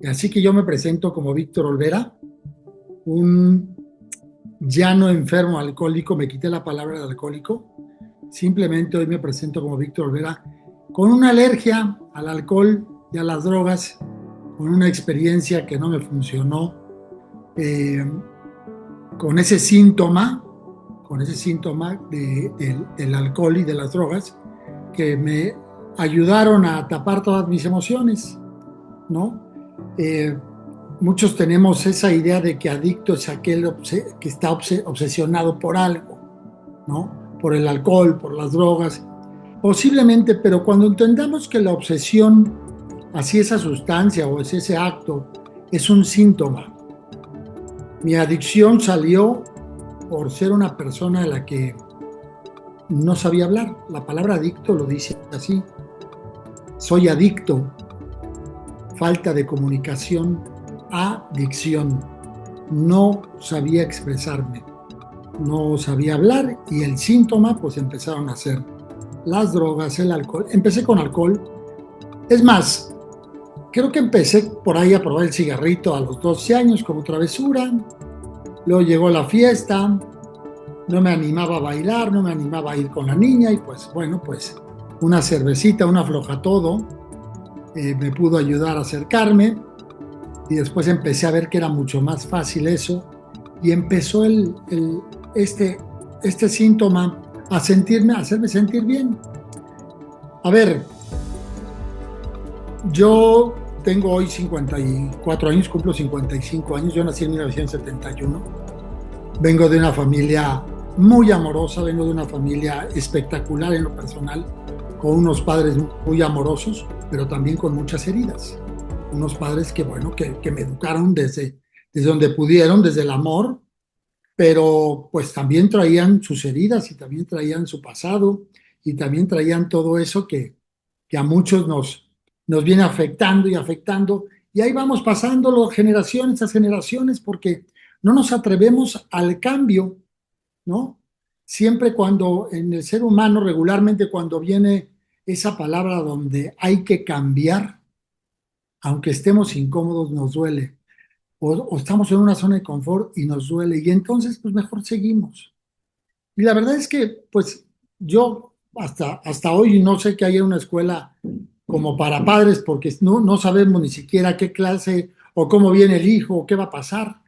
Así que yo me presento como Víctor Olvera, un ya no enfermo alcohólico, me quité la palabra de alcohólico, simplemente hoy me presento como Víctor Olvera con una alergia al alcohol y a las drogas, con una experiencia que no me funcionó, eh, con ese síntoma, del alcohol y de las drogas, que me ayudaron a tapar todas mis emociones, ¿no? Eh, Muchos tenemos esa idea de que adicto es aquel que está obsesionado por algo, ¿no? Por el alcohol, por las drogas, posiblemente, pero cuando entendamos que la obsesión hacia esa sustancia o hacia ese acto es un síntoma. Mi adicción salió por ser una persona a la que no sabía hablar. La palabra adicto lo dice así. Soy adicto, falta de comunicación, adicción. No sabía expresarme, no sabía hablar y el síntoma pues empezaron a ser las drogas, el alcohol. Empecé con alcohol. Es más, creo que empecé por ahí a probar el cigarrito a los 12 años como travesura. Luego llegó la fiesta, no me animaba a bailar, no me animaba a ir con la niña y pues bueno, pues una cervecita, una floja todo, me pudo ayudar a acercarme y después empecé a ver que era mucho más fácil eso y empezó este, este síntoma a hacerme sentir bien. A ver, yo tengo hoy 54 años, cumplo 55 años, yo nací en 1971, vengo de una familia muy amorosa, vengo de una familia espectacular en lo personal, con unos padres muy amorosos, pero también con muchas heridas. Unos padres que, bueno, que me educaron desde donde pudieron, desde el amor, pero pues también traían sus heridas y también traían su pasado y también traían todo eso que a muchos nos viene afectando y afectando. Y ahí vamos pasando generaciones a generaciones porque no nos atrevemos al cambio, ¿no? Siempre cuando en el ser humano, regularmente cuando viene esa palabra donde hay que cambiar, aunque estemos incómodos, nos duele. O estamos en una zona de confort y nos duele. Y entonces, pues mejor seguimos. Y la verdad es que, pues yo hasta hoy no sé que haya una escuela como para padres porque no sabemos ni siquiera qué clase o cómo viene el hijo o qué va a pasar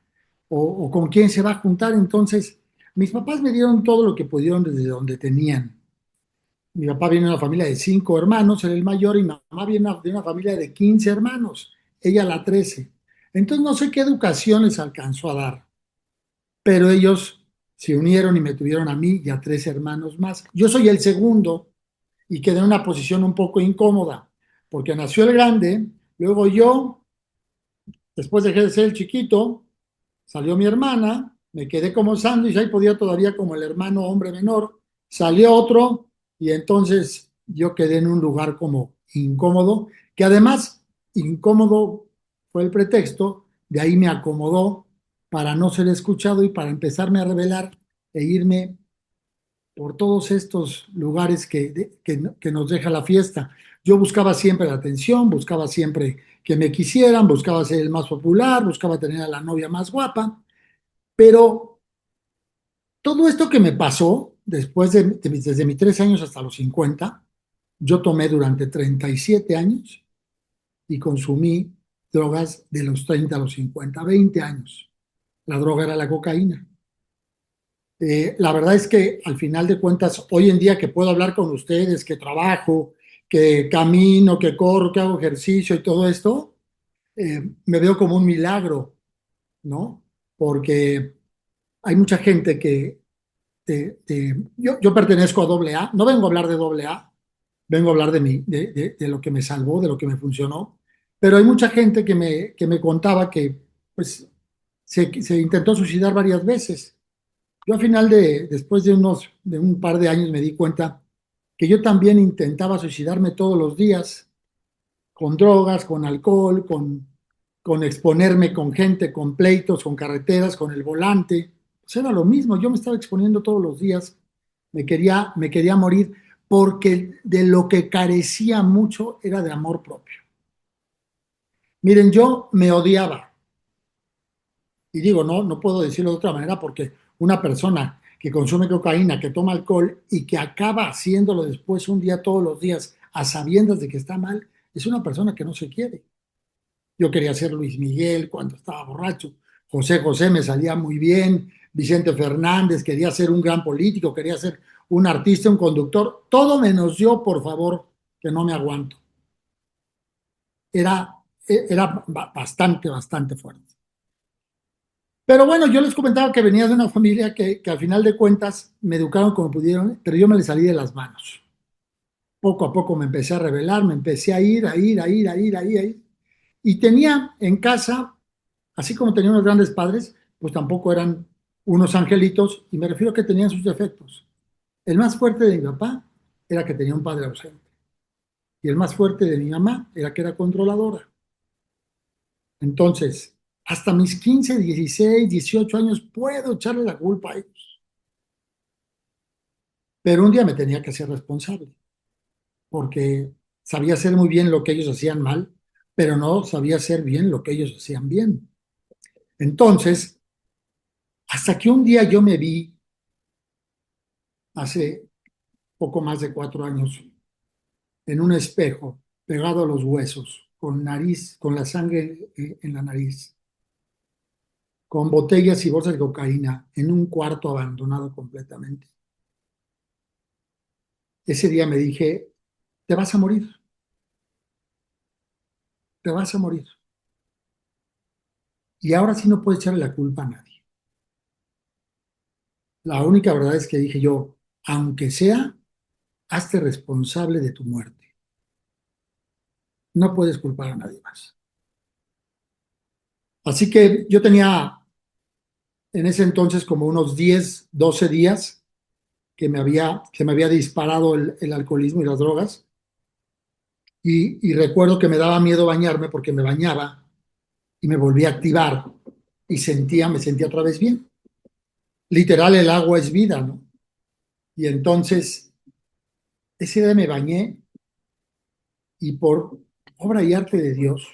o con quién se va a juntar. Entonces, mis papás me dieron todo lo que pudieron desde donde tenían. Mi papá viene de una familia de 5 hermanos, era el mayor, y mi mamá viene de una familia de 15 hermanos, ella la 13. Entonces no sé qué educación les alcanzó a dar, pero ellos se unieron y me tuvieron a mí y a 3 hermanos más. Yo soy el segundo y quedé en una posición un poco incómoda, porque nació el grande, luego yo, después dejé de ser el chiquito, salió mi hermana, me quedé como sándwich, ahí podía todavía como el hermano hombre menor, salió otro y entonces yo quedé en un lugar como incómodo, que además incómodo fue el pretexto, de ahí me acomodó para no ser escuchado y para empezarme a revelar e irme por todos estos lugares que nos deja la fiesta. Yo buscaba siempre la atención, buscaba siempre que me quisieran, buscaba ser el más popular, buscaba tener a la novia más guapa, pero todo esto que me pasó desde mis 13 años hasta los 50, yo tomé durante 37 años y consumí drogas de los 30 a los 50, 20 años. La droga era la cocaína. La verdad es que al final de cuentas, hoy en día que puedo hablar con ustedes, que trabajo, que camino, que corro, que hago ejercicio y todo esto, me veo como un milagro, ¿no? Porque hay mucha gente que yo pertenezco a doble A, no vengo a hablar de doble A, vengo a hablar de lo que me salvó, de lo que me funcionó, pero hay mucha gente que me contaba que pues, se intentó suicidar varias veces. Yo al final después de un par de años me di cuenta que yo también intentaba suicidarme todos los días, con drogas, con alcohol, con exponerme con gente, con pleitos, con carreteras, con el volante. Pues era lo mismo, yo me estaba exponiendo todos los días, me quería morir, porque de lo que carecía mucho era de amor propio. Miren, yo me odiaba. Y digo, no, no puedo decirlo de otra manera porque una persona que consume cocaína, que toma alcohol y que acaba haciéndolo después un día todos los días a sabiendas de que está mal, es una persona que no se quiere. Yo quería ser Luis Miguel cuando estaba borracho. José José me salía muy bien. Vicente Fernández, quería ser un gran político, quería ser un artista, un conductor. Todo menos yo, por favor, que no me aguanto. Era, era bastante, bastante fuerte. Pero bueno, yo les comentaba que venía de una familia que al final de cuentas me educaron como pudieron, pero yo me les salí de las manos. Poco a poco me empecé a rebelar, me empecé a ir, a ir, a ir, a ir, a ir, a ir. Y tenía en casa, así como tenía unos grandes padres, pues tampoco eran unos angelitos, y me refiero a que tenían sus defectos. El más fuerte de mi papá era que tenía un padre ausente. Y el más fuerte de mi mamá era que era controladora. Entonces, hasta mis 15, 16, 18 años puedo echarle la culpa a ellos. Pero un día me tenía que ser responsable, porque sabía hacer muy bien lo que ellos hacían mal, pero no sabía hacer bien lo que ellos hacían bien. Entonces, hasta que un día yo me vi, hace poco más de 4 años, en un espejo, pegado a los huesos, con nariz, con la sangre en la nariz, con botellas y bolsas de cocaína, en un cuarto abandonado completamente. Ese día me dije, te vas a morir, te vas a morir. Y ahora sí no puedes echarle la culpa a nadie. La única verdad es que dije yo, aunque sea, hazte responsable de tu muerte. No puedes culpar a nadie más. Así que yo tenía en ese entonces como unos 10, 12 días que me había disparado el alcoholismo y las drogas. Y recuerdo que me daba miedo bañarme porque me bañaba y me volvía a activar y me sentía otra vez bien. Literal, el agua es vida, ¿no? Y entonces, ese día me bañé y por obra y arte de Dios,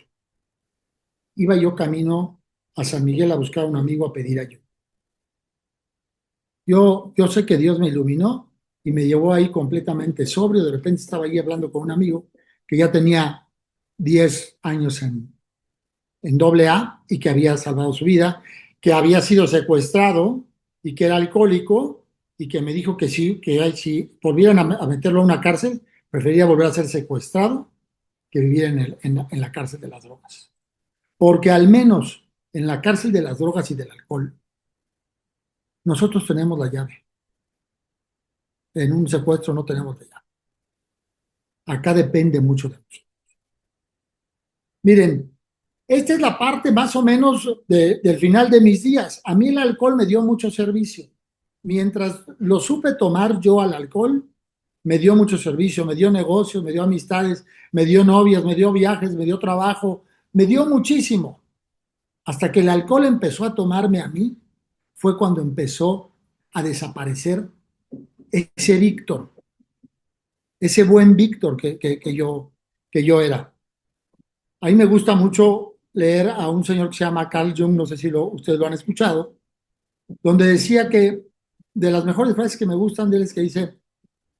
iba yo camino a San Miguel a buscar a un amigo a pedir ayuda. Yo sé que Dios me iluminó y me llevó ahí completamente sobrio. De repente estaba ahí hablando con un amigo que ya tenía 10 años en doble A y que había salvado su vida, que había sido secuestrado y que era alcohólico y que me dijo que sí, que si volvieran a meterlo a una cárcel, prefería volver a ser secuestrado que vivir en la cárcel de las drogas. Porque al menos en la cárcel de las drogas y del alcohol, nosotros tenemos la llave. En un secuestro no tenemos la llave. Acá depende mucho de nosotros. Miren, esta es la parte más o menos del final de mis días. A mí el alcohol me dio mucho servicio. Mientras lo supe tomar yo al alcohol, me dio mucho servicio, me dio negocios, me dio amistades, me dio novias, me dio viajes, me dio trabajo, me dio muchísimo. Hasta que el alcohol empezó a tomarme a mí, fue cuando empezó a desaparecer ese Víctor, ese buen Víctor que yo era. A mí me gusta mucho leer a un señor que se llama Carl Jung, no sé si ustedes lo han escuchado, donde decía que de las mejores frases que me gustan de él es que dice,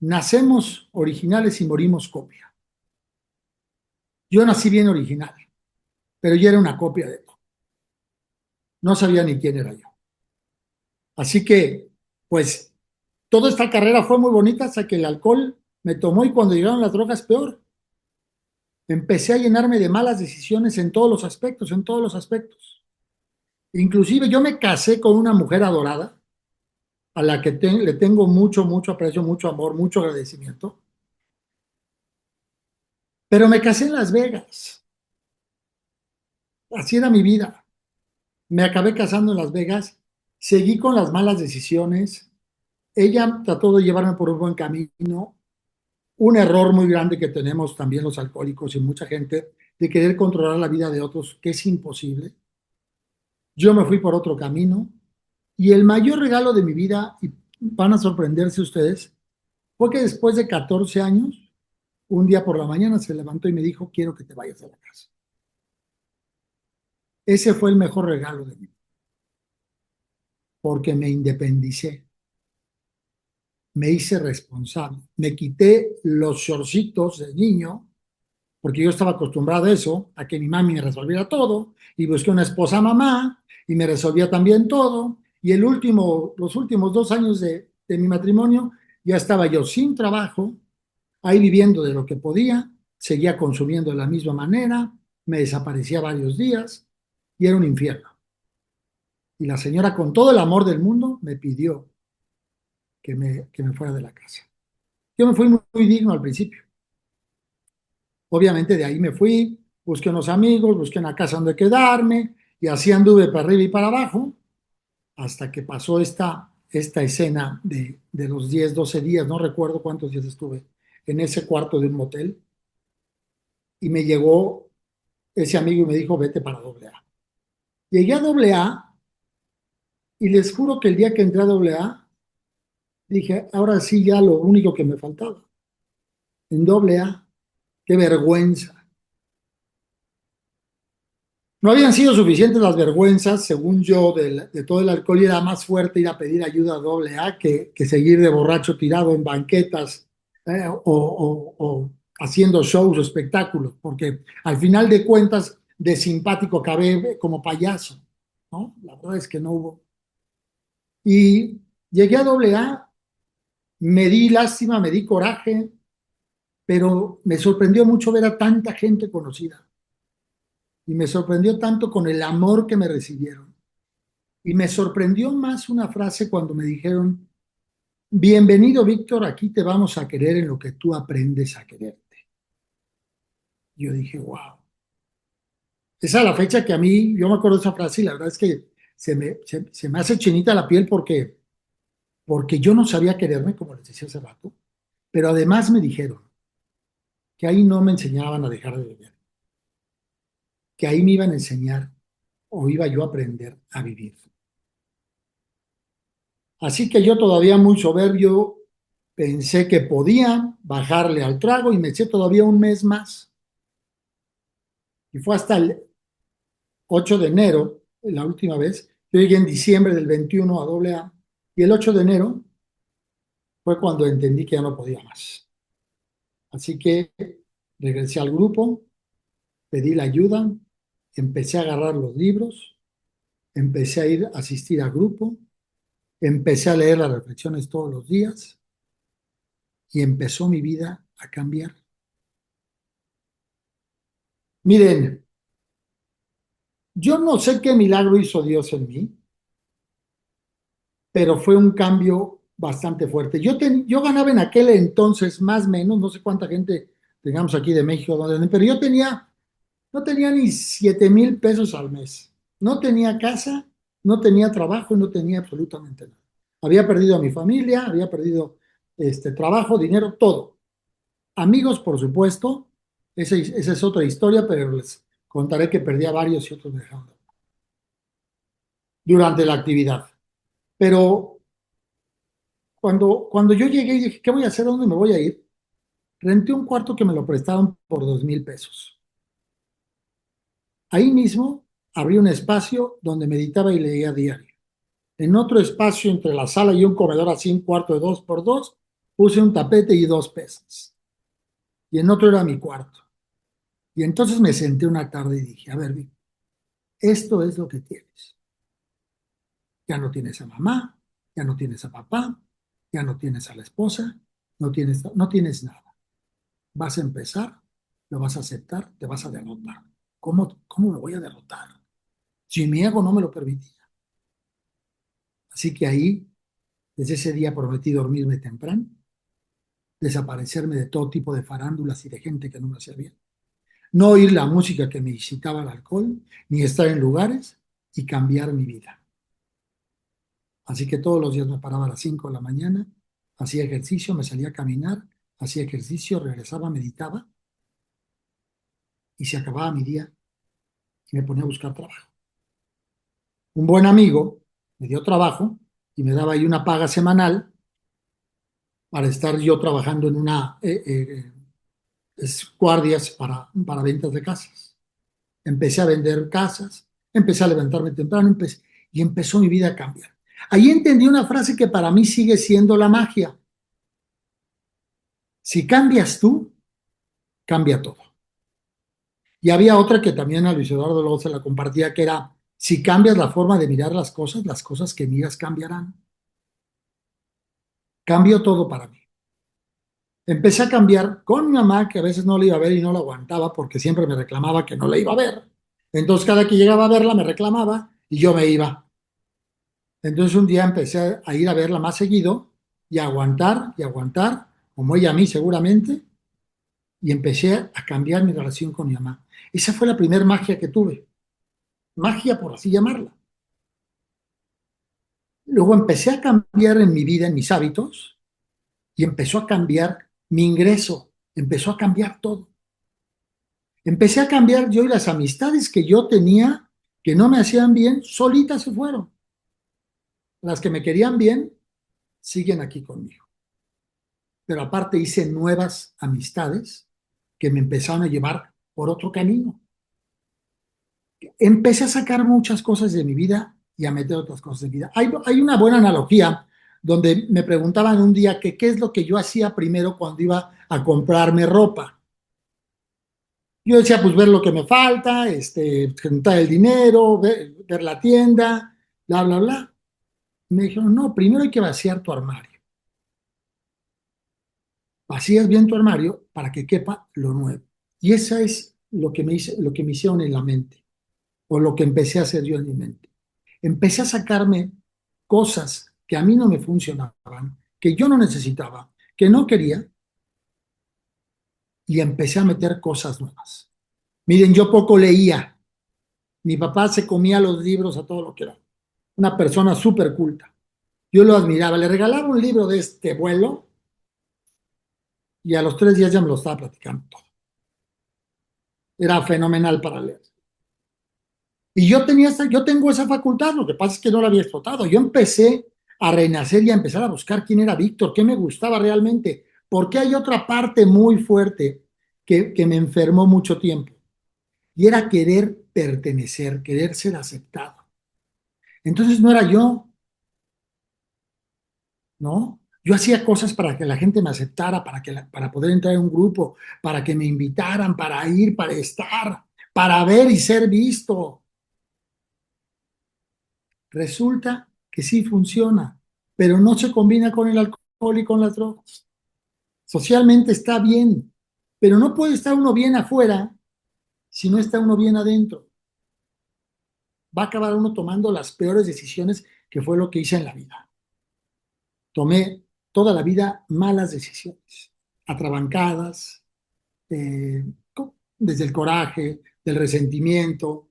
nacemos originales y morimos copia. Yo nací bien original, pero yo era una copia de todo. No sabía ni quién era yo. Así que, pues, toda esta carrera fue muy bonita hasta que el alcohol me tomó y cuando llegaron las drogas, peor. Empecé a llenarme de malas decisiones en todos los aspectos, en todos los aspectos. Inclusive yo me casé con una mujer adorada, a la que le tengo mucho, mucho aprecio, mucho amor, mucho agradecimiento, pero me casé en Las Vegas. Así era mi vida. Me acabé casando en Las Vegas, seguí con las malas decisiones, ella trató de llevarme por un buen camino, un error muy grande que tenemos también los alcohólicos y mucha gente de querer controlar la vida de otros, que es imposible. Yo me fui por otro camino y el mayor regalo de mi vida, y van a sorprenderse ustedes, fue que después de 14 años, un día por la mañana se levantó y me dijo, quiero que te vayas a la casa. Ese fue el mejor regalo de mí, porque me independicé, me hice responsable, me quité los shortcitos de niño, porque yo estaba acostumbrado a eso, a que mi mami me resolviera todo, y busqué una esposa mamá, y me resolvía también todo, y los últimos 2 años de mi matrimonio, ya estaba yo sin trabajo, ahí viviendo de lo que podía, seguía consumiendo de la misma manera, me desaparecía varios días, y era un infierno. Y la señora, con todo el amor del mundo, me pidió que me fuera de la casa. Yo me fui muy digno al principio. Obviamente de ahí me fui, busqué unos amigos, busqué una casa donde quedarme y así anduve para arriba y para abajo hasta que pasó esta escena de los 10 12 días, no recuerdo cuántos días estuve en ese cuarto de un motel y me llegó ese amigo y me dijo, vete para doble A. Llegué a doble A y les juro que el día que entré a doble A, dije, ahora sí ya lo único que me faltaba. En doble A, qué vergüenza. No habían sido suficientes las vergüenzas, según yo, de todo el alcohol y era más fuerte ir a pedir ayuda a doble A que seguir de borracho tirado en banquetas o haciendo shows o espectáculos, porque al final de cuentas de simpático acabé como payaso, ¿no? La verdad es que no hubo. Y llegué a doble A, me di lástima, me di coraje, pero me sorprendió mucho ver a tanta gente conocida y me sorprendió tanto con el amor que me recibieron. Y me sorprendió más una frase cuando me dijeron, bienvenido Víctor, aquí te vamos a querer en lo que tú aprendes a quererte. Yo dije, wow. Esa es la fecha que a mí, yo me acuerdo de esa frase y la verdad es que se me hace chinita la piel porque yo no sabía quererme, como les decía hace rato, pero además me dijeron que ahí no me enseñaban a dejar de beber, que ahí me iban a enseñar o iba yo a aprender a vivir. Así que yo todavía muy soberbio pensé que podía bajarle al trago y me eché todavía un mes más. Y fue hasta el 8 de enero, la última vez. Yo llegué en diciembre del 21 a doble A y el 8 de enero fue cuando entendí que ya no podía más. Así que regresé al grupo, pedí la ayuda, empecé a agarrar los libros, empecé a ir a asistir al grupo, empecé a leer las reflexiones todos los días y empezó mi vida a cambiar. Miren, yo no sé qué milagro hizo Dios en mí, pero fue un cambio bastante fuerte. Yo ganaba en aquel entonces más o menos, no sé cuánta gente tengamos aquí de México, pero yo no tenía ni 7,000 pesos al mes. No tenía casa, no tenía trabajo y no tenía absolutamente nada. Había perdido a mi familia, había perdido trabajo, dinero, todo. Amigos, por supuesto, esa es otra historia, pero les contaré que perdí a varios y otros me dejaron durante la actividad. Pero cuando yo llegué y dije, ¿qué voy a hacer? ¿A dónde me voy a ir? Renté un cuarto que me lo prestaron por 2,000 pesos. Ahí mismo abrí un espacio donde meditaba y leía diario. En otro espacio entre la sala y un comedor así, un cuarto de 2 por 2, puse un tapete y 2 pesas. Y en otro era mi cuarto. Y entonces me senté una tarde y dije, a ver, Vic, esto es lo que tienes. Ya no tienes a mamá, ya no tienes a papá, ya no tienes a la esposa, no tienes nada. Vas a empezar, lo vas a aceptar, te vas a derrotar. ¿Cómo me voy a derrotar? Si mi ego no me lo permitía. Así que ahí, desde ese día prometí dormirme temprano, desaparecerme de todo tipo de farándulas y de gente que no me hacía bien. No oír la música que me incitaba al alcohol, ni estar en lugares y cambiar mi vida. Así que todos los días me paraba a las 5 de la mañana, hacía ejercicio, me salía a caminar, hacía ejercicio, regresaba, meditaba y se acababa mi día y me ponía a buscar trabajo. Un buen amigo me dio trabajo y me daba ahí una paga semanal para estar yo trabajando en una guardias para ventas de casas. Empecé a vender casas, Empecé a levantarme temprano y empezó mi vida a cambiar. Ahí entendí una frase que para mí sigue siendo la magia. Si cambias tú, cambia todo. Y había otra que también a Luis Eduardo luego se la compartía, que era, si cambias la forma de mirar las cosas que miras cambiarán. Cambió todo para mí. Empecé a cambiar con mi mamá, que a veces no la iba a ver y no la aguantaba porque siempre me reclamaba que no la iba a ver. Entonces cada que llegaba a verla me reclamaba y yo me iba. Entonces un día empecé a ir a verla más seguido y aguantar, como ella a mí seguramente, y empecé a cambiar mi relación con mi mamá. Esa fue la primera magia que tuve, magia por así llamarla. Luego empecé a cambiar en mi vida, en mis hábitos, y empezó a cambiar mi ingreso, empezó a cambiar todo. Empecé a cambiar yo y las amistades que yo tenía que no me hacían bien, solitas se fueron. Las que me querían bien siguen aquí conmigo. Pero aparte hice nuevas amistades que me empezaron a llevar por otro camino. Empecé a sacar muchas cosas de mi vida y a meter otras cosas de mi vida. Hay una buena analogía donde me preguntaban un día que qué es lo que yo hacía primero cuando iba a comprarme ropa. Yo decía, pues ver lo que me falta, juntar el dinero, ver la tienda, bla, bla, bla. Me dijeron, no, primero hay que vaciar tu armario. Vacías bien tu armario para que quepa lo nuevo. Y esa es lo que me hicieron en la mente, o lo que empecé a hacer yo en mi mente. Empecé a sacarme cosas que a mí no me funcionaban, que yo no necesitaba, que no quería, y empecé a meter cosas nuevas. Miren, yo poco leía. Mi papá se comía los libros a todo lo que era. Una persona súper culta. Yo lo admiraba. Le regalaba un libro de este vuelo y a los 3 días ya me lo estaba platicando todo. Era fenomenal para leer. Y yo tengo esa facultad, lo que pasa es que no la había explotado. Yo empecé a renacer y a empezar a buscar quién era Víctor, qué me gustaba realmente, porque hay otra parte muy fuerte que me enfermó mucho tiempo, y era querer pertenecer, querer ser aceptado. Entonces no era yo, ¿no? Yo hacía cosas para que la gente me aceptara, para poder entrar en un grupo, para que me invitaran, para ir, para estar, para ver y ser visto. Resulta que sí funciona, pero no se combina con el alcohol y con las drogas. Socialmente está bien, pero no puede estar uno bien afuera si no está uno bien adentro. Va a acabar uno tomando las peores decisiones, que fue lo que hice en la vida. Tomé toda la vida malas decisiones, atrabancadas, eh, desde el coraje, del resentimiento.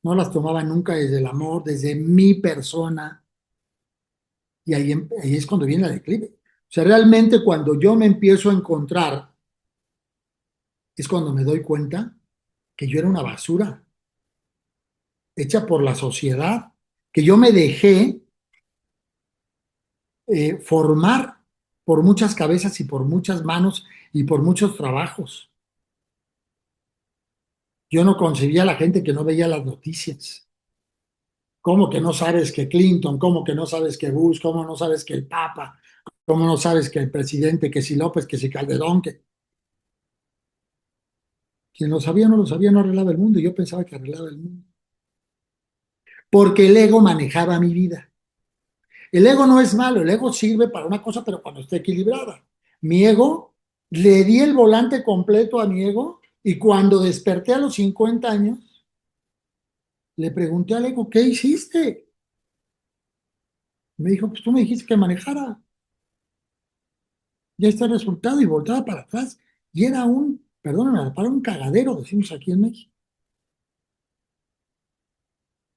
No las tomaba nunca desde el amor, desde mi persona. Y ahí es cuando viene la declive. O sea, realmente cuando yo me empiezo a encontrar, es cuando me doy cuenta que yo era una basura hecha por la sociedad, que yo me dejé formar por muchas cabezas y por muchas manos y por muchos trabajos. Yo no concebía a la gente que no veía las noticias. ¿Cómo que no sabes que Clinton? ¿Cómo que no sabes que Bush? ¿Cómo no sabes que el Papa? ¿Cómo no sabes que el presidente, que si López, que si Calderón, que quien lo sabía no lo sabía, no arreglaba el mundo? Y yo pensaba que arreglaba el mundo. Porque el ego manejaba mi vida. El ego no es malo, el ego sirve para una cosa, pero cuando está equilibrada. Mi ego, le di el volante completo a mi ego, y cuando desperté a los 50 años, le pregunté al ego, ¿qué hiciste? Me dijo, pues tú me dijiste que manejara. Ya está el resultado, y voltaba para atrás. Y era perdóname, para un cagadero, decimos aquí en México.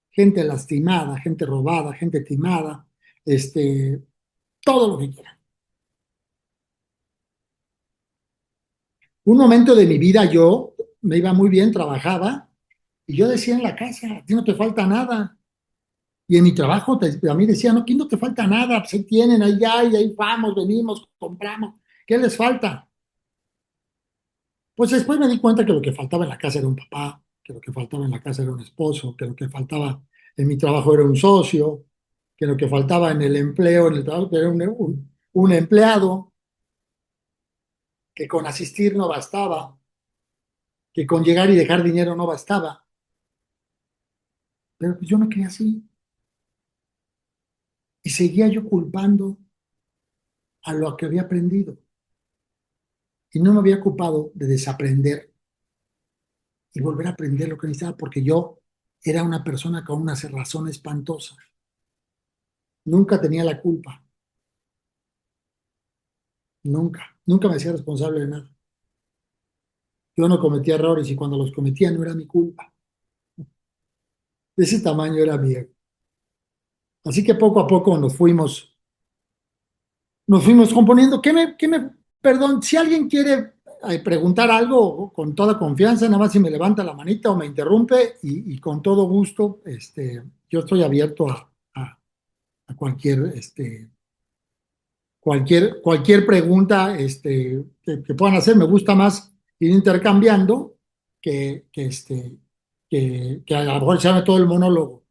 Gente lastimada, gente robada, gente timada, todo lo que quiera. Un momento de mi vida yo me iba muy bien, trabajaba, y yo decía en la casa, a ti no te falta nada. Y en mi trabajo a mí decían, no, aquí no te falta nada, pues ahí tienen, ahí hay, ahí vamos, venimos, compramos. ¿Qué les falta? Pues después me di cuenta que lo que faltaba en la casa era un papá, que lo que faltaba en la casa era un esposo, que lo que faltaba en mi trabajo era un socio, que lo que faltaba en el empleo, en el trabajo, era un empleado, que con asistir no bastaba, que con llegar y dejar dinero no bastaba. Pero pues yo me quedé así y seguía yo culpando a lo que había aprendido y no me había ocupado de desaprender y volver a aprender lo que necesitaba porque yo era una persona con una cerrazón espantosa. Nunca tenía la culpa, nunca me hacía responsable de nada. Yo no cometía errores y cuando los cometía no era mi culpa. De ese tamaño era mi ego. Así que poco a poco nos fuimos componiendo. Perdón, si alguien quiere preguntar algo con toda confianza, nada más si me levanta la manita o me interrumpe y con todo gusto, yo estoy abierto a cualquier pregunta que puedan hacer. Me gusta más ir intercambiando que a lo mejor se llame todo el monólogo.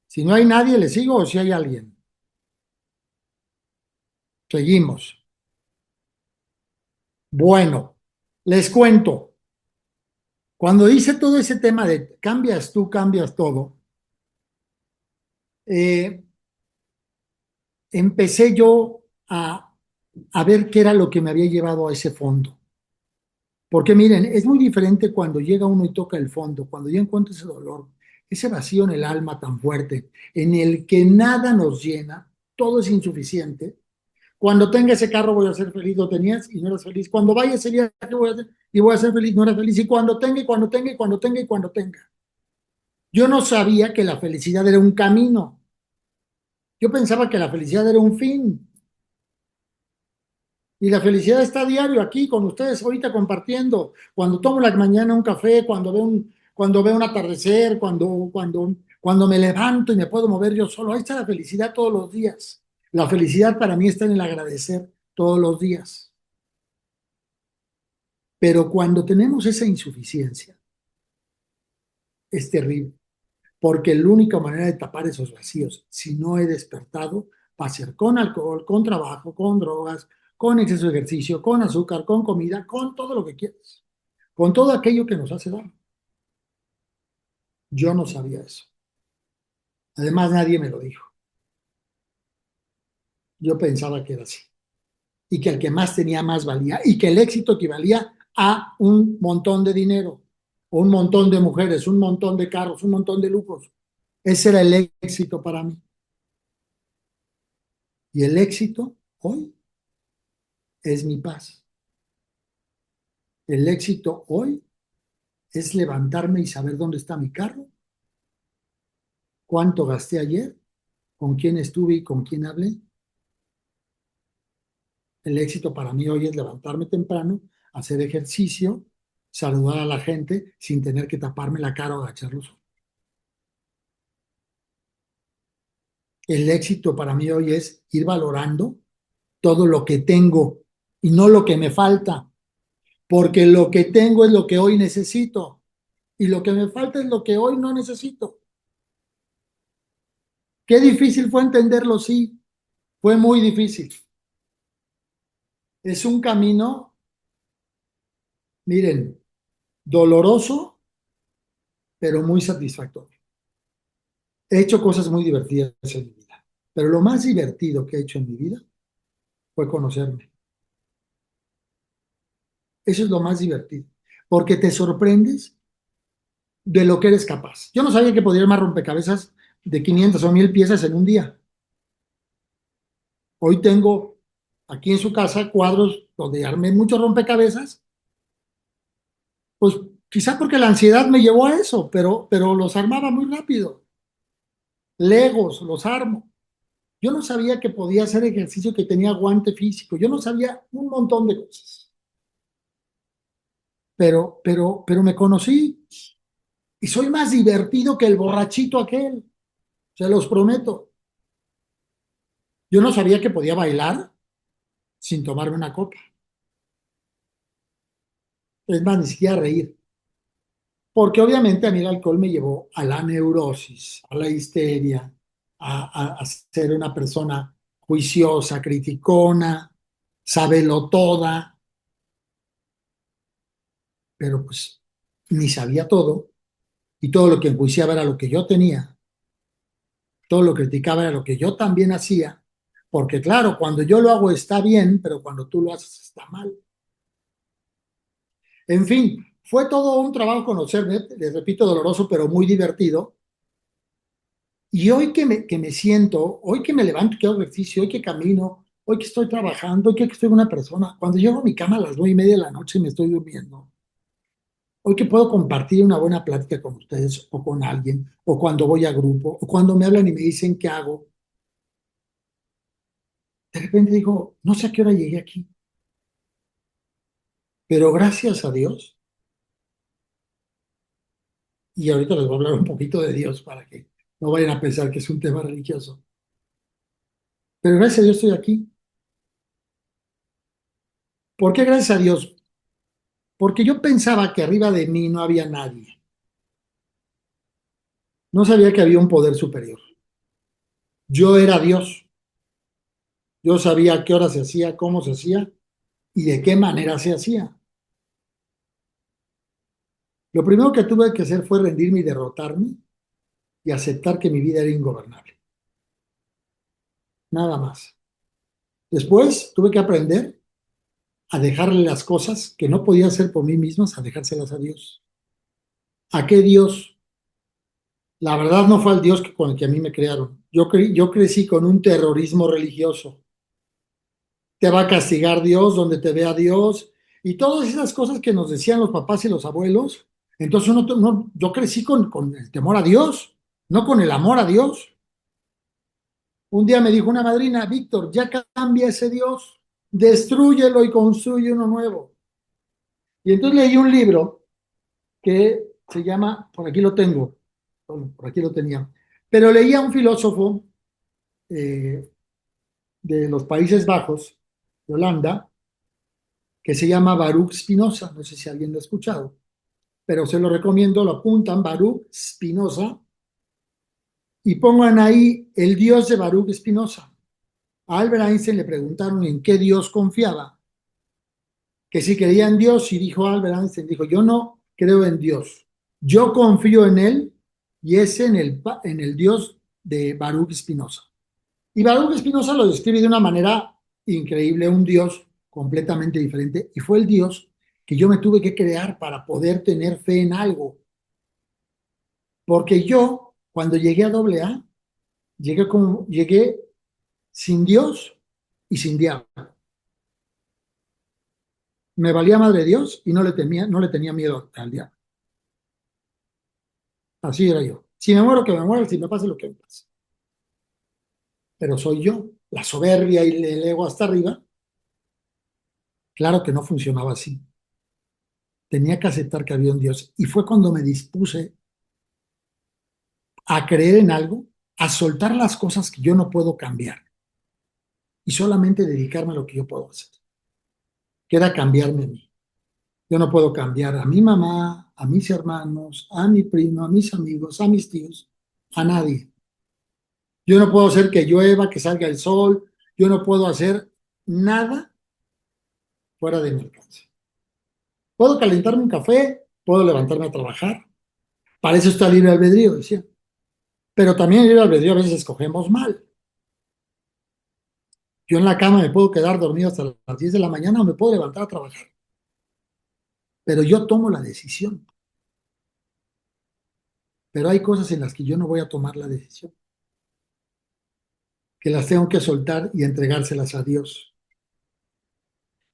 Si no hay nadie, le sigo o si hay alguien. Seguimos. Bueno, les cuento. Cuando hice todo ese tema de cambias tú, cambias todo, eh, empecé yo a ver qué era lo que me había llevado a ese fondo. Porque miren, es muy diferente cuando llega uno y toca el fondo, cuando yo encuentro ese dolor, ese vacío en el alma tan fuerte, en el que nada nos llena, todo es insuficiente. Cuando tenga ese carro voy a ser feliz, lo tenías y no eras feliz. Cuando vaya ese viaje voy a hacer y voy a ser feliz, no eras feliz. Y cuando tenga, y cuando tenga, y cuando tenga, y cuando tenga. Yo no sabía que la felicidad era un camino. Yo pensaba que la felicidad era un fin. Y la felicidad está a diario aquí con ustedes, ahorita compartiendo. Cuando tomo la mañana un café, cuando veo un atardecer, cuando me levanto y me puedo mover yo solo. Ahí está la felicidad todos los días. La felicidad para mí está en el agradecer todos los días. Pero cuando tenemos esa insuficiencia, es terrible, porque la única manera de tapar esos vacíos, si no he despertado, va a ser con alcohol, con trabajo, con drogas, con exceso de ejercicio, con azúcar, con comida, con todo lo que quieras, con todo aquello que nos hace daño. Yo no sabía eso. Además, nadie me lo dijo. Yo pensaba que era así. Y que el que más tenía más valía. Y que el éxito equivalía a un montón de dinero, un montón de mujeres, un montón de carros, un montón de lujos. Ese era el éxito para mí. Y el éxito hoy es mi paz. El éxito hoy es levantarme y saber dónde está mi carro, cuánto gasté ayer, con quién estuve y con quién hablé. El éxito para mí hoy es levantarme temprano, hacer ejercicio, saludar a la gente sin tener que taparme la cara o agachar los ojos. El éxito para mí hoy es ir valorando todo lo que tengo y no lo que me falta, porque lo que tengo es lo que hoy necesito y lo que me falta es lo que hoy no necesito. Qué difícil fue entenderlo, sí, fue muy difícil. Es un camino, miren, doloroso, pero muy satisfactorio. He hecho cosas muy divertidas en mi vida, pero lo más divertido que he hecho en mi vida fue conocerme. Eso es lo más divertido, porque te sorprendes de lo que eres capaz. Yo no sabía que podía armar rompecabezas de 500 o 1000 piezas en un día. Hoy tengo aquí en su casa cuadros donde armé muchos rompecabezas, pues quizá porque la ansiedad me llevó a eso, pero los armaba muy rápido. Legos, los armo. Yo no sabía que podía hacer ejercicio, que tenía aguante físico. Yo no sabía un montón de cosas. Pero me conocí y soy más divertido que el borrachito aquel. Se los prometo. Yo no sabía que podía bailar sin tomarme una copa. Es más, ni siquiera reír. porque obviamente a mí el alcohol me llevó a la neurosis, a la histeria, a ser una persona juiciosa, criticona, sabelo toda, pero pues ni sabía todo y todo lo que enjuiciaba era lo que yo tenía, todo lo que criticaba era lo que yo también hacía, porque claro, cuando yo lo hago está bien, pero cuando tú lo haces está mal. En fin, fue todo un trabajo conocerme, les repito, doloroso, pero muy divertido. Y hoy que me siento, hoy que me levanto, que hago ejercicio, hoy que camino, hoy que estoy trabajando, hoy que estoy una persona, cuando llego a mi cama a las 9:30 de la noche y me estoy durmiendo, hoy que puedo compartir una buena plática con ustedes o con alguien, o cuando voy a grupo, o cuando me hablan y me dicen qué hago, de repente digo, no sé a qué hora llegué aquí, pero gracias a Dios, y ahorita les voy a hablar un poquito de Dios para que no vayan a pensar que es un tema religioso, pero gracias a Dios estoy aquí. ¿Por qué gracias a Dios? Porque yo pensaba que arriba de mí no había nadie. No sabía que había un poder superior. Yo era Dios. Yo sabía a qué hora se hacía, cómo se hacía y de qué manera se hacía. Lo primero que tuve que hacer fue rendirme y derrotarme y aceptar que mi vida era ingobernable. Nada más. Después tuve que aprender a dejarle las cosas que no podía hacer por mí mismas, a dejárselas a Dios. ¿A qué Dios? La verdad no fue al Dios con el que a mí me crearon. Yo crecí con un terrorismo religioso. Te va a castigar Dios donde te vea Dios y todas esas cosas que nos decían los papás y los abuelos. Entonces yo crecí con el temor a Dios, no con el amor a Dios. Un día me dijo una madrina, Víctor, ya cambia ese Dios, destrúyelo y construye uno nuevo. Y entonces leí un libro que se llama, por aquí lo tengo, bueno, por aquí lo tenía, pero leía a un filósofo eh, de los Países Bajos, de Holanda, que se llama Baruch Spinoza, no sé si alguien lo ha escuchado, pero se lo recomiendo, lo apuntan, Baruch Spinoza, y pongan ahí el Dios de Baruch Spinoza. A Albert Einstein le preguntaron en qué Dios confiaba, que si creía en Dios, y dijo Albert Einstein, dijo, yo no creo en Dios, yo confío en él, y es en el Dios de Baruch Spinoza. Y Baruch Spinoza lo describe de una manera increíble, un Dios completamente diferente, y fue el Dios que yo me tuve que crear para poder tener fe en algo. Porque yo, cuando llegué a AA, llegué sin Dios y sin diablo. Me valía madre Dios y no le tenía miedo al diablo. Así era yo. Si me muero, que me muero, si me pase lo que me pase. Pero soy yo, la soberbia y el ego hasta arriba. Claro que no funcionaba así. Tenía que aceptar que había un Dios. Y fue cuando me dispuse a creer en algo, a soltar las cosas que yo no puedo cambiar y solamente dedicarme a lo que yo puedo hacer, que era cambiarme a mí. Yo no puedo cambiar a mi mamá, a mis hermanos, a mi primo, a mis amigos, a mis tíos, a nadie. Yo no puedo hacer que llueva, que salga el sol. Yo no puedo hacer nada fuera de mi alcance. Puedo calentarme un café, puedo levantarme a trabajar. Para eso está el libre albedrío, decía. Pero también el libre albedrío a veces escogemos mal. Yo en la cama me puedo quedar dormido hasta las 10 de la mañana o me puedo levantar a trabajar. Pero yo tomo la decisión. Pero hay cosas en las que yo no voy a tomar la decisión, que las tengo que soltar y entregárselas a Dios.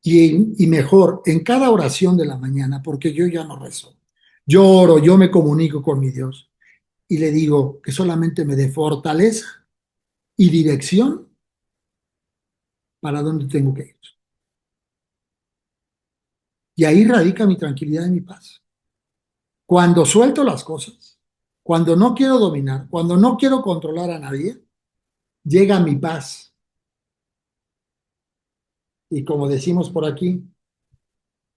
Y mejor, en cada oración de la mañana, porque yo ya no rezo. Yo oro, yo me comunico con mi Dios y le digo que solamente me dé fortaleza y dirección para dónde tengo que ir. Y ahí radica mi tranquilidad y mi paz. Cuando suelto las cosas, cuando no quiero dominar, cuando no quiero controlar a nadie, llega mi paz. Y como decimos por aquí,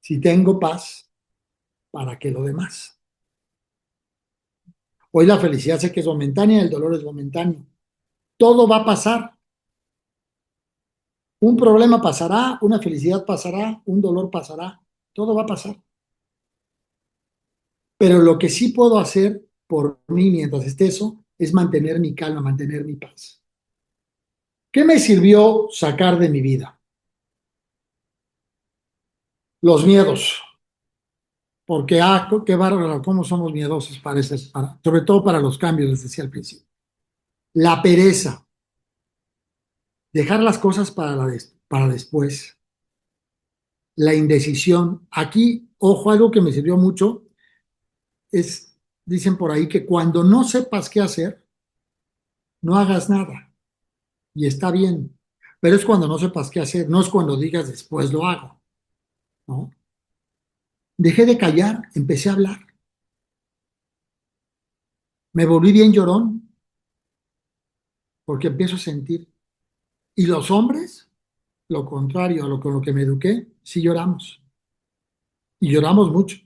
si tengo paz, ¿para qué lo demás? Hoy la felicidad sé que es momentánea, el dolor es momentáneo. Todo va a pasar. Un problema pasará, una felicidad pasará, un dolor pasará. Todo va a pasar. Pero lo que sí puedo hacer por mí mientras esté eso es mantener mi calma, mantener mi paz. ¿Qué me sirvió sacar de mi vida? Los miedos. Porque, qué bárbaro, cómo somos miedosos sobre todo para los cambios, les decía al principio. La pereza, dejar las cosas para después, la indecisión. Aquí, ojo, algo que me sirvió mucho es, dicen por ahí, que cuando no sepas qué hacer, no hagas nada. Y está bien. Pero es cuando no sepas qué hacer, no es cuando digas después lo hago, ¿no? Dejé de callar, empecé a hablar. Me volví bien llorón porque empiezo a sentir. Y los hombres, lo contrario a con lo que me eduqué, sí lloramos. Y lloramos mucho.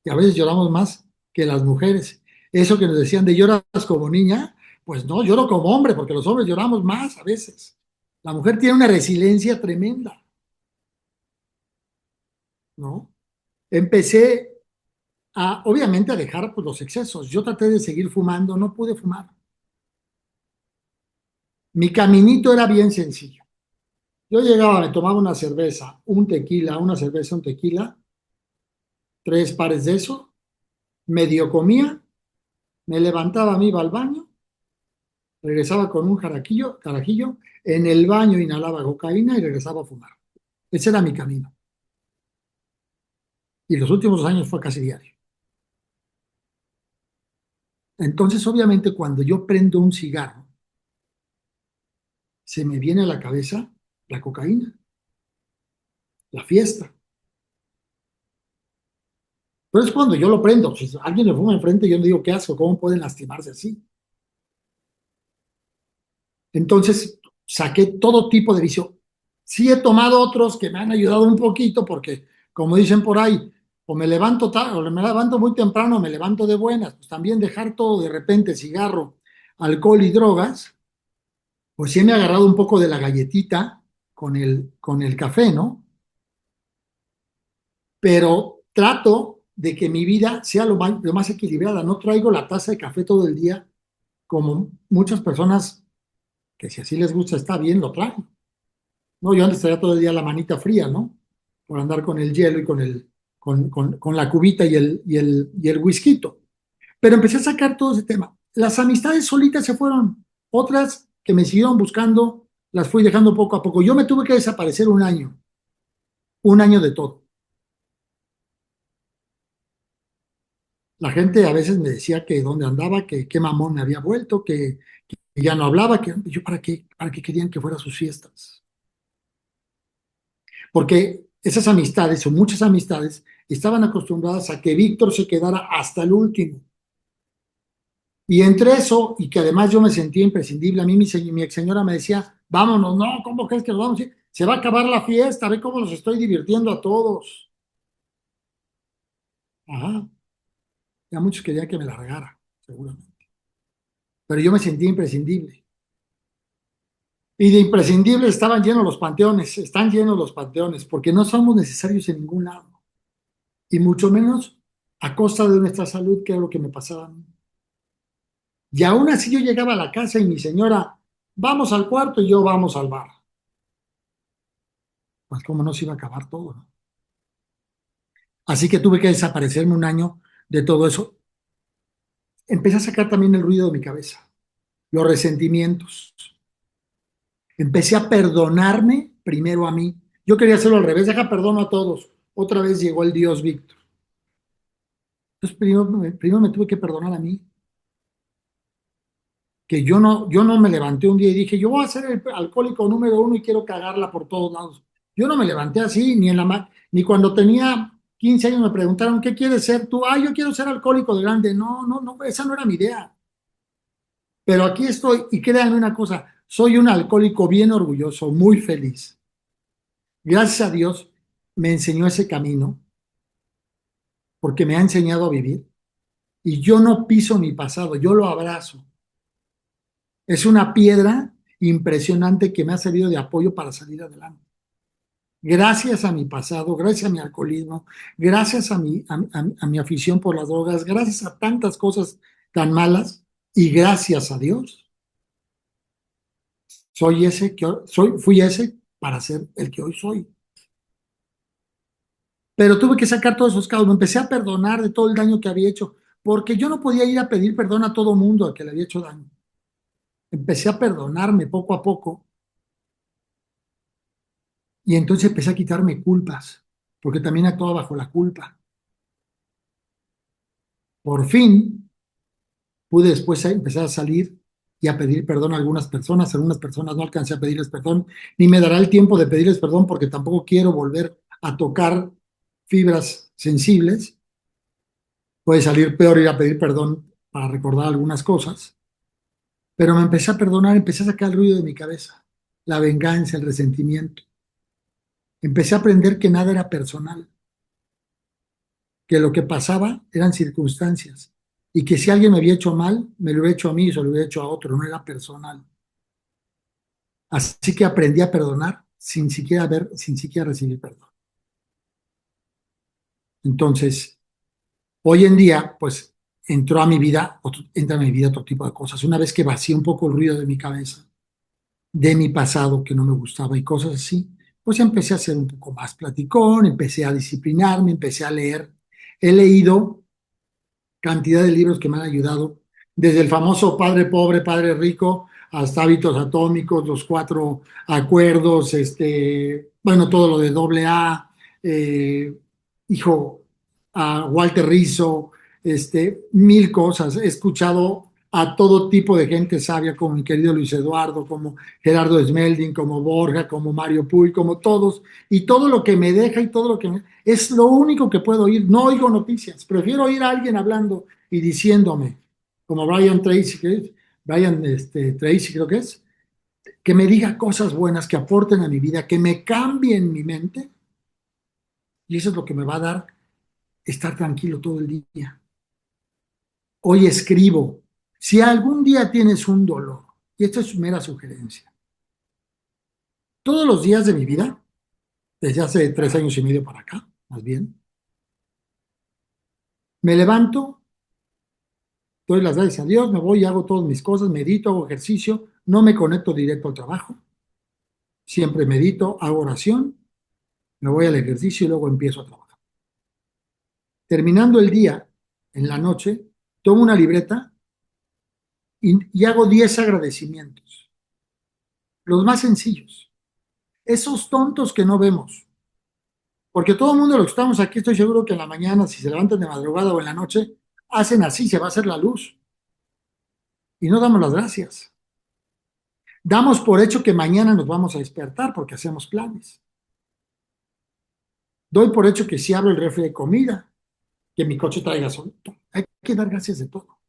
Y a veces lloramos más que las mujeres. Eso que nos decían de lloras como niña, pues no, lloro como hombre, porque los hombres lloramos más a veces. La mujer tiene una resiliencia tremenda, ¿no? Empecé obviamente, a dejar pues, los excesos. Yo traté de seguir fumando, no pude fumar. Mi caminito era bien sencillo. Yo llegaba, me tomaba una cerveza, un tequila, una cerveza, un tequila, tres pares de eso, medio comía, me levantaba, me iba al baño, regresaba con un carajillo, en el baño inhalaba cocaína y regresaba a fumar. Ese era mi camino. Y los últimos años fue casi diario. Entonces, obviamente, cuando yo prendo un cigarro, se me viene a la cabeza la cocaína, la fiesta. Pero es cuando yo lo prendo. Si alguien me fuma enfrente, yo le digo, qué asco, ¿cómo pueden lastimarse así? Entonces, saqué todo tipo de vicio. Sí he tomado otros que me han ayudado un poquito porque, como dicen por ahí, o me levanto tarde, o me levanto muy temprano, o me levanto de buenas. Pues también dejar todo de repente, cigarro, alcohol y drogas, pues sí me ha agarrado un poco de la galletita con el café, ¿no? Pero trato de que mi vida sea lo más equilibrada. No traigo la taza de café todo el día como muchas personas que si así les gusta está bien, lo traen. No, yo antes traía todo el día la manita fría, ¿no? Por andar con el hielo y con la cubita y el whisky. Pero empecé a sacar todo ese tema. Las amistades solitas se fueron. Otras que me siguieron buscando, las fui dejando poco a poco. Yo me tuve que desaparecer un año de todo. La gente a veces me decía que dónde andaba, que qué mamón me había vuelto, que ya no hablaba, que yo para qué querían que fuera a sus fiestas. Porque esas amistades o muchas amistades estaban acostumbradas a que Víctor se quedara hasta el último. Y entre eso, y que además yo me sentía imprescindible, a mí mi ex señora me decía, vámonos, no, ¿cómo crees que nos vamos a ir? Se va a acabar la fiesta, ve cómo nos estoy divirtiendo a todos. Ajá, ya muchos querían que me largara, seguramente. Pero yo me sentía imprescindible. Y de imprescindible estaban llenos los panteones, están llenos los panteones, porque no somos necesarios en ningún lado. Y mucho menos a costa de nuestra salud, que era lo que me pasaba a mí. Y aún así yo llegaba a la casa y mi señora, vamos al cuarto y yo vamos al bar. Pues cómo no se iba a acabar todo, ¿no? Así que tuve que desaparecerme un año de todo eso. Empecé a sacar también el ruido de mi cabeza, los resentimientos. Empecé a perdonarme primero a mí. Yo quería hacerlo al revés, deja perdono a todos. Otra vez llegó el Dios Víctor. Entonces primero me tuve que perdonar a mí. Que yo no me levanté un día y dije, yo voy a ser el alcohólico número uno y quiero cagarla por todos lados. Yo no me levanté así, ni cuando tenía 15 años me preguntaron, ¿qué quieres ser tú? Ah, yo quiero ser alcohólico de grande. No, no, no, esa no era mi idea. Pero aquí estoy y créanme una cosa, soy un alcohólico bien orgulloso, muy feliz. Gracias a Dios me enseñó ese camino porque me ha enseñado a vivir. y yo no piso mi pasado, yo lo abrazo. Es una piedra impresionante que me ha servido de apoyo para salir adelante. Gracias a mi pasado, gracias a mi alcoholismo, gracias a mi afición por las drogas, gracias a tantas cosas tan malas y gracias a Dios, fui ese para ser el que hoy soy. Pero tuve que sacar todos esos caos, me empecé a perdonar de todo el daño que había hecho, porque yo no podía ir a pedir perdón a todo mundo a que le había hecho daño. Empecé a perdonarme poco a poco y entonces empecé a quitarme culpas, porque también actuaba bajo la culpa. Por fin pude después empezar a salir y a pedir perdón a algunas personas no alcancé a pedirles perdón, ni me dará el tiempo de pedirles perdón porque tampoco quiero volver a tocar fibras sensibles. Puede salir peor ir a pedir perdón para recordar algunas cosas, pero me empecé a perdonar, empecé a sacar el ruido de mi cabeza, la venganza, el resentimiento. Empecé a aprender que nada era personal, que lo que pasaba eran circunstancias y que si alguien me había hecho mal, me lo había hecho a mí y se lo había hecho a otro, no era personal. Así que aprendí a perdonar sin siquiera recibir perdón. Entonces, hoy en día, pues entra a mi vida otro tipo de cosas. Una vez que vacié un poco el ruido de mi cabeza, de mi pasado que no me gustaba y cosas así, pues empecé a ser un poco más platicón, empecé a disciplinarme, empecé a leer. He leído cantidad de libros que me han ayudado, desde el famoso Padre Pobre, Padre Rico, hasta Hábitos Atómicos, los cuatro acuerdos, bueno, todo lo de doble A, eh, hijo, a Walter Rizzo, mil cosas. He escuchado a todo tipo de gente sabia, como mi querido Luis Eduardo, como Gerardo Smelding, como Borja, como Mario Puy, como todos, y todo lo que me deja y todo lo que es lo único que puedo oír. No oigo noticias, prefiero oír a alguien hablando y diciéndome, como Brian Tracy, Tracy creo que me diga cosas buenas, que aporten a mi vida, que me cambien mi mente, y eso es lo que me va a dar estar tranquilo todo el día. Hoy escribo. Si algún día tienes un dolor, y esto es mera sugerencia, todos los días de mi vida, desde hace 3 años y medio para acá, más bien, me levanto, doy las gracias a Dios, me voy y hago todas mis cosas, medito, hago ejercicio, no me conecto directo al trabajo, siempre medito, hago oración, me voy al ejercicio y luego empiezo a trabajar. Terminando el día, en la noche, tomo una libreta y hago 10 agradecimientos, los más sencillos, esos tontos que no vemos. Porque todo el mundo, los que estamos aquí, estoy seguro que en la mañana, si se levantan de madrugada o en la noche, hacen así, se va a hacer la luz. Y no damos las gracias. Damos por hecho que mañana nos vamos a despertar porque hacemos planes. Doy por hecho que si abro el refri de comida, que mi coche traiga solito. Hay que dar gracias de todo.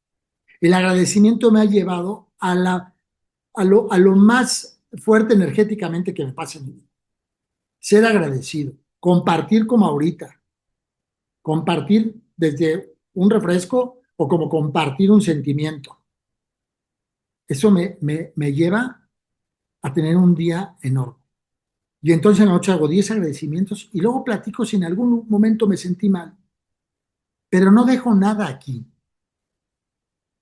El agradecimiento me ha llevado a lo más fuerte energéticamente que me pasa en mi vida. Ser agradecido, compartir como ahorita, compartir desde un refresco o como compartir un sentimiento. Eso me lleva a tener un día enorme. Y entonces en la noche hago 10 agradecimientos y luego platico si en algún momento me sentí mal. Pero no dejo nada aquí,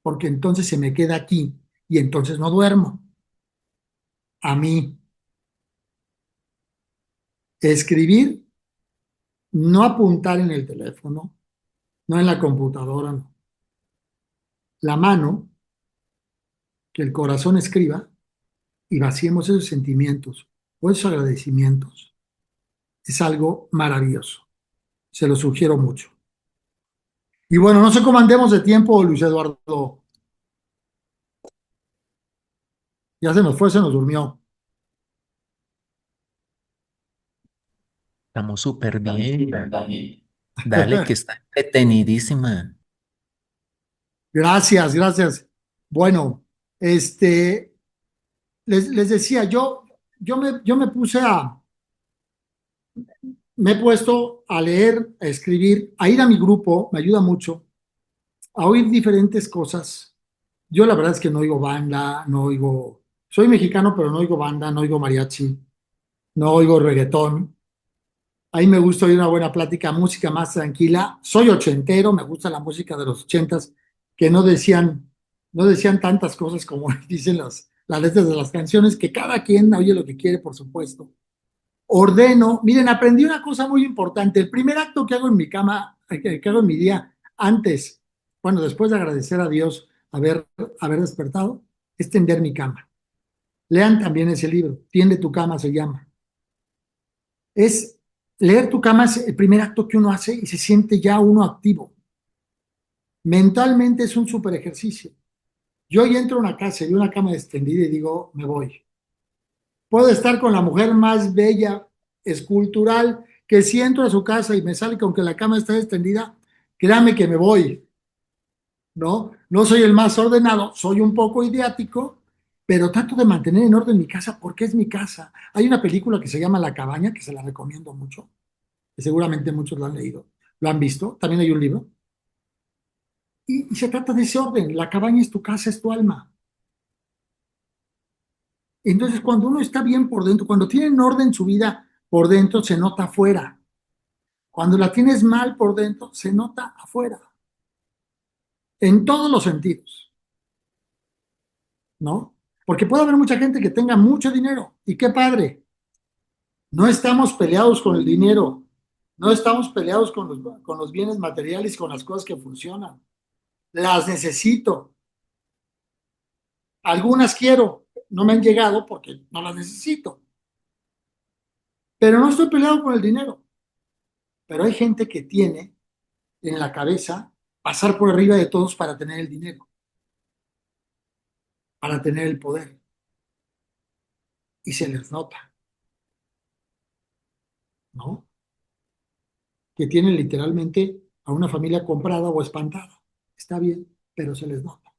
porque entonces se me queda aquí y entonces no duermo. A mí, escribir, no apuntar en el teléfono, no en la computadora, no. La mano, que el corazón escriba y vaciemos esos sentimientos o esos agradecimientos. Es algo maravilloso. Se lo sugiero mucho. Y bueno, no sé cómo andemos de tiempo, Luis Eduardo. Ya se nos fue, se nos durmió. Estamos súper bien. Dale, que está entretenidísima. Gracias, gracias. Bueno, les decía, yo me puse me he puesto a leer, a escribir, a ir a mi grupo, me ayuda mucho. a oír diferentes cosas. Yo la verdad es que no oigo banda, no oigo, soy mexicano, pero no oigo banda, no oigo mariachi, no oigo reggaetón. Ahí me gusta oír una buena plática, música más tranquila. Soy ochentero, me gusta la música de los ochentas, que no decían tantas cosas como dicen las letras de las canciones, que cada quien oye lo que quiere, por supuesto. Ordeno, miren, aprendí una cosa muy importante. El primer acto que hago en mi cama, que hago en mi día, antes, bueno, después de agradecer a Dios haber despertado, es tender mi cama. Lean también ese libro, Tiende tu cama se llama. Es leer tu cama, es el primer acto que uno hace y se siente ya uno activo. Mentalmente es un super ejercicio. Yo hoy entro a una casa y veo una cama extendida y digo, me voy. Puedo estar con la mujer más bella, escultural, que si entro a su casa y me sale con que la cama está extendida, créame que me voy, ¿no? No soy el más ordenado, soy un poco idiático, pero trato de mantener en orden mi casa porque es mi casa. Hay una película que se llama La Cabaña, que se la recomiendo mucho, que seguramente muchos lo han leído, lo han visto, también hay un libro, y se trata de ese orden. La cabaña es tu casa, es tu alma. Entonces, cuando uno está bien por dentro, cuando tiene en orden su vida por dentro, se nota afuera. Cuando la tienes mal por dentro, se nota afuera, en todos los sentidos, ¿no? Porque puede haber mucha gente que tenga mucho dinero, y qué padre. No estamos peleados con el dinero, no estamos peleados con los bienes materiales, con las cosas que funcionan. Las necesito. Algunas quiero, no me han llegado porque no las necesito. Pero no estoy peleado con el dinero. Pero hay gente que tiene en la cabeza pasar por arriba de todos para tener el dinero, para tener el poder. Y se les nota, ¿no? Que tienen literalmente a una familia comprada o espantada. Está bien, pero se les nota.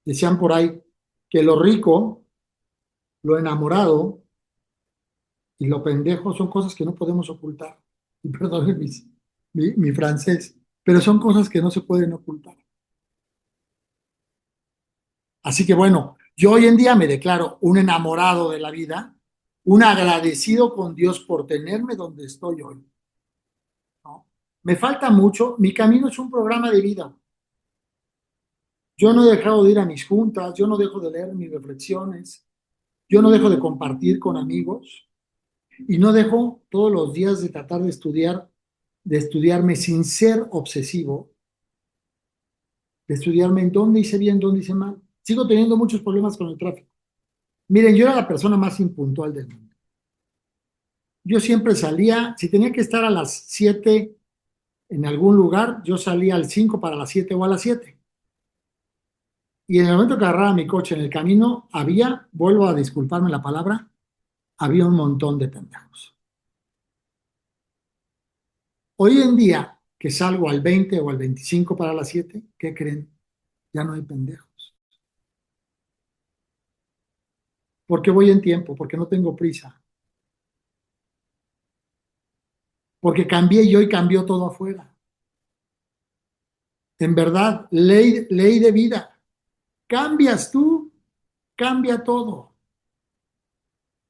Decían por ahí que lo rico, lo enamorado y lo pendejo son cosas que no podemos ocultar. Y perdón mi francés, pero son cosas que no se pueden ocultar. Así que bueno, yo hoy en día me declaro un enamorado de la vida, un agradecido con Dios por tenerme donde estoy hoy, ¿no? Me falta mucho, mi camino es un programa de vida. Yo no he dejado de ir a mis juntas, yo no dejo de leer mis reflexiones, yo no dejo de compartir con amigos y no dejo todos los días de tratar de estudiarme sin ser obsesivo, de estudiarme en dónde hice bien, dónde hice mal. Sigo teniendo muchos problemas con el tráfico. Miren, yo era la persona más impuntual del mundo. Yo siempre salía, si tenía que estar a las 7 en algún lugar, yo salía al 5 para las 7 o a las 7. Y en el momento que agarraba mi coche en el camino, vuelvo a disculparme la palabra, había un montón de pendejos. Hoy en día, que salgo al 20 o al 25 para las 7, ¿qué creen? Ya no hay pendejos. Porque voy en tiempo, porque no tengo prisa, porque cambié yo y cambió todo afuera. En verdad, ley de vida. Cambias tú, cambia todo.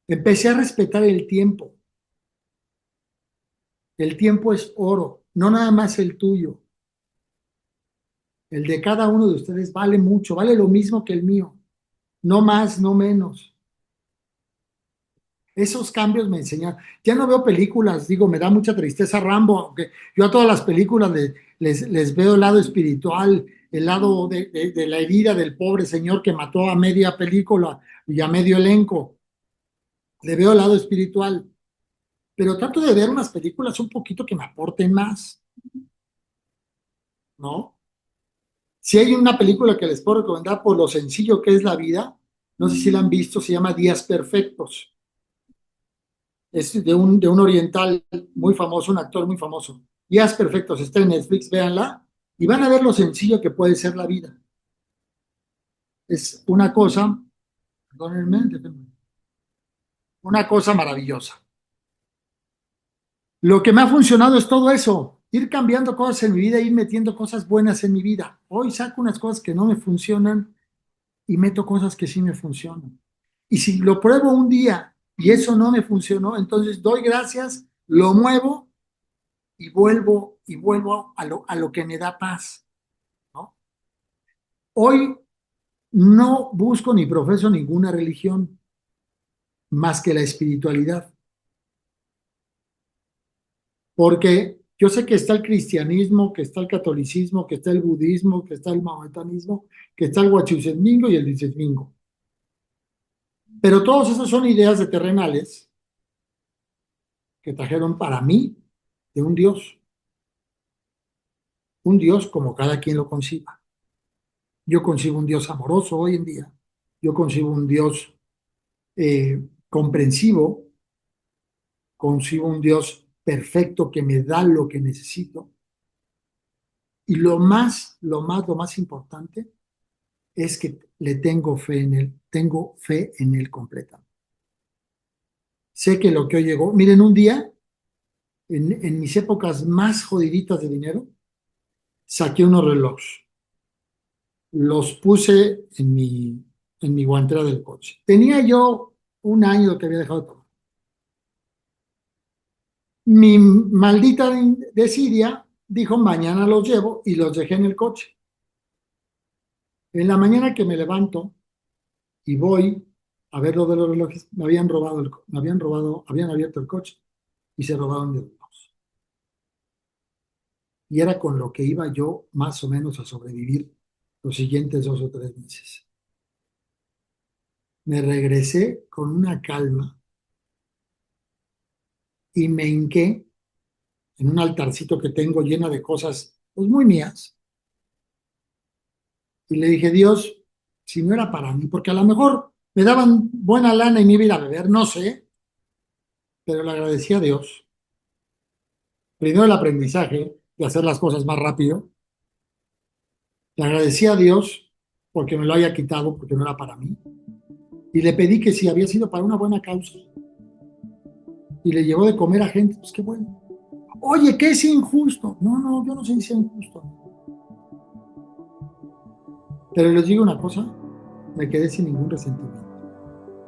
Empecé a respetar el tiempo. El tiempo es oro, no nada más el tuyo. El de cada uno de ustedes vale mucho, vale lo mismo que el mío. No más, no menos. Esos cambios me enseñan. Ya no veo películas, digo, me da mucha tristeza Rambo, aunque yo a todas las películas les veo el lado espiritual, el lado de la herida del pobre señor que mató a media película y a medio elenco. Le veo el lado espiritual. Pero trato de ver unas películas un poquito que me aporten más, ¿no? Si hay una película que les puedo recomendar por lo sencillo que es la vida, no sé si la han visto, se llama Días Perfectos. Es de un oriental muy famoso, un actor muy famoso. Días Perfectos, está en Netflix, véanla, y van a ver lo sencillo que puede ser la vida. Es una cosa, perdónenme, una cosa maravillosa. Lo que me ha funcionado es todo eso. ir cambiando cosas en mi vida, ir metiendo cosas buenas en mi vida. Hoy saco unas cosas que no me funcionan y meto cosas que sí me funcionan. Y si lo pruebo un día y eso no me funcionó, entonces doy gracias, lo muevo y vuelvo a lo que me da paz, ¿no? Hoy no busco ni profeso ninguna religión más que la espiritualidad, porque yo sé que está el cristianismo, que está el catolicismo, que está el budismo, que está el mahometanismo, que está el huachiusesmingo y el diezmingo. Pero todos esos son ideas de terrenales que trajeron para mí de un Dios como cada quien lo conciba. Yo concibo un Dios amoroso hoy en día, yo concibo un Dios comprensivo, concibo un Dios perfecto que me da lo que necesito. Y lo más importante es que le tengo fe en él, tengo fe en él completa. Sé que lo que hoy llegó, miren, un día, en mis épocas más jodiditas de dinero, saqué unos relojes, los puse en mi guantera del coche. Tenía yo un año que había dejado de tomar. Mi maldita desidia dijo, mañana los llevo y los dejé en el coche. En la mañana que me levanto y voy a ver lo de los relojes, habían abierto el coche y se robaron mis relojes. Y era con lo que iba yo más o menos a sobrevivir los siguientes 2 o 3 meses. Me regresé con una calma y me hinqué en un altarcito que tengo llena de cosas pues muy mías. Y le dije, Dios, si no era para mí, porque a lo mejor me daban buena lana y me iba a ir a beber, no sé, pero le agradecí a Dios. Primero el aprendizaje de hacer las cosas más rápido. Le agradecí a Dios porque me lo haya quitado, porque no era para mí. Y le pedí que si había sido para una buena causa. Y le llevó de comer a gente, pues qué bueno. Oye, que es injusto. No, yo no sé si sea injusto. Pero les digo una cosa, me quedé sin ningún resentimiento.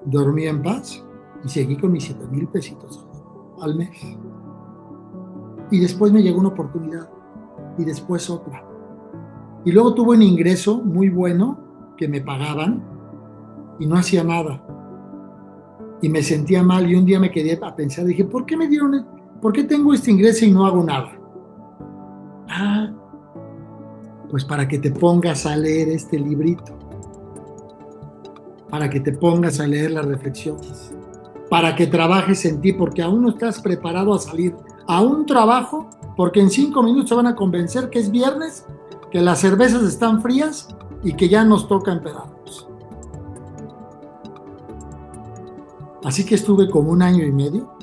Dormí en paz y seguí con mis 7,000 pesitos al mes. Y después me llegó una oportunidad y después otra. Y luego tuve un ingreso muy bueno que me pagaban y no hacía nada. Y me sentía mal y un día me quedé a pensar, dije, ¿por qué tengo este ingreso y no hago nada? Pues para que te pongas a leer este librito, para que te pongas a leer las reflexiones, para que trabajes en ti, porque aún no estás preparado a salir a un trabajo, porque en 5 minutos te van a convencer que es viernes, que las cervezas están frías y que ya nos toca empedarnos. Así que estuve como 1 año y medio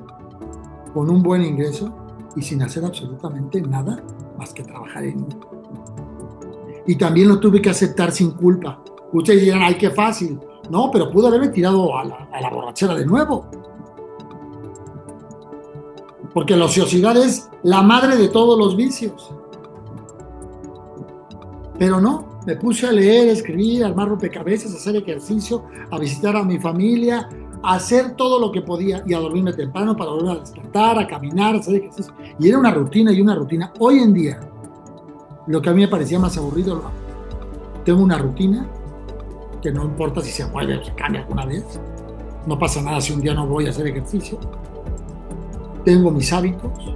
con un buen ingreso y sin hacer absolutamente nada más que trabajar en mí. Y también lo tuve que aceptar sin culpa. Ustedes dirán, ay, qué fácil. No, pero pude haberme tirado a la borrachera de nuevo. Porque la ociosidad es la madre de todos los vicios. Pero no, me puse a leer, a escribir, a armar rompecabezas, a hacer ejercicio, a visitar a mi familia, a hacer todo lo que podía y a dormirme temprano para volver a despertar, a caminar, a hacer ejercicio. Y era una rutina y una rutina. Hoy en día, lo que a mí me parecía más aburrido, lo hago. Tengo una rutina que no importa si se mueve o se cambia alguna vez. No pasa nada si un día no voy a hacer ejercicio. Tengo mis hábitos,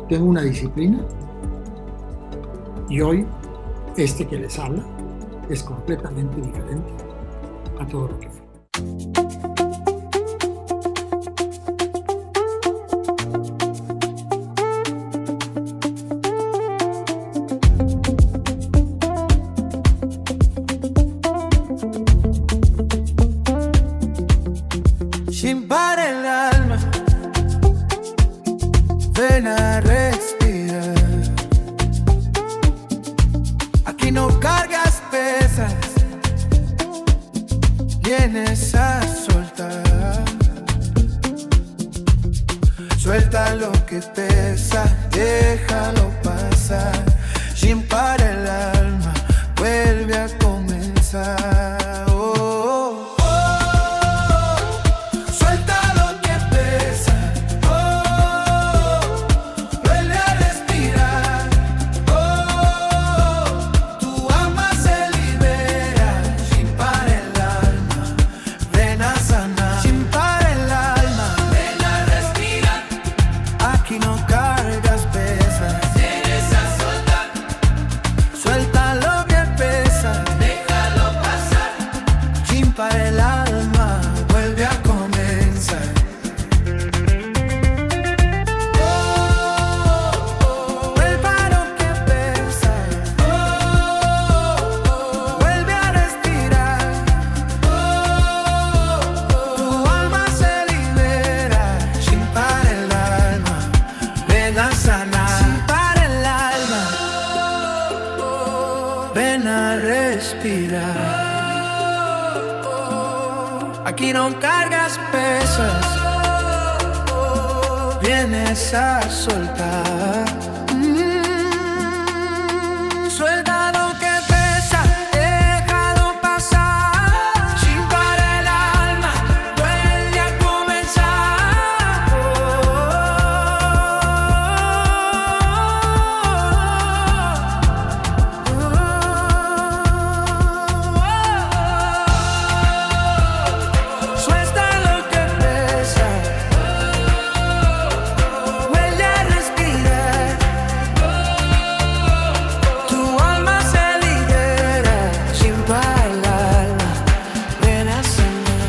tengo una disciplina y hoy este que les habla es completamente diferente a todo lo que fue. Sin para el alma, ven a respirar. Aquí no cargas pesas, vienes a soltar. Suelta lo que pesa, déjalo pasar. vuelve a comenzar. Oh, oh, oh. Suelta lo que pesa. Oh, vuelve a respirar. Oh, tu alma se libera. Chimpar el alma, ven a sanar. Chimpar el alma, ven a respirar. Aquí no cargas pesas. Tienes a soltar. Suelta lo que pesa. Déjalo pasar. Chimpar el alma, vuelve a comenzar. Vuelva lo que pesa. Vuelve a respirar. Tu alma se libera. Chimpar el alma, ven a sanar. Chimpar el alma, ven a respirar. Aquí no cargas pesas, vienes a soltar. Suelta lo que pesa, déjalo pasar. Chimpar el alma, vuelve a comenzar. Suelta lo que pesa, vuelve a respirar. Tu alma se libera. Chimpar el alma, ven a sanar.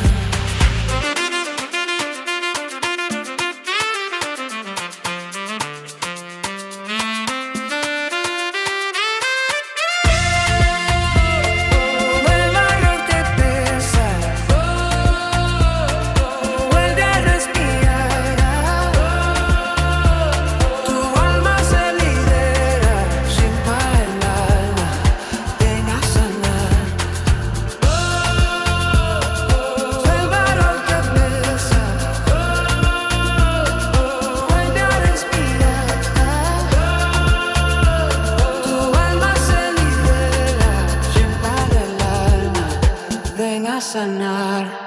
Vuelva lo que pesa, vuelve a respirar. Tu alma se libera. Chimpar el alma, ven a sanar. Vuelva lo que pesa, vuelve a respirar. Tu alma se libera. Chimpar el alma, ven a sanar.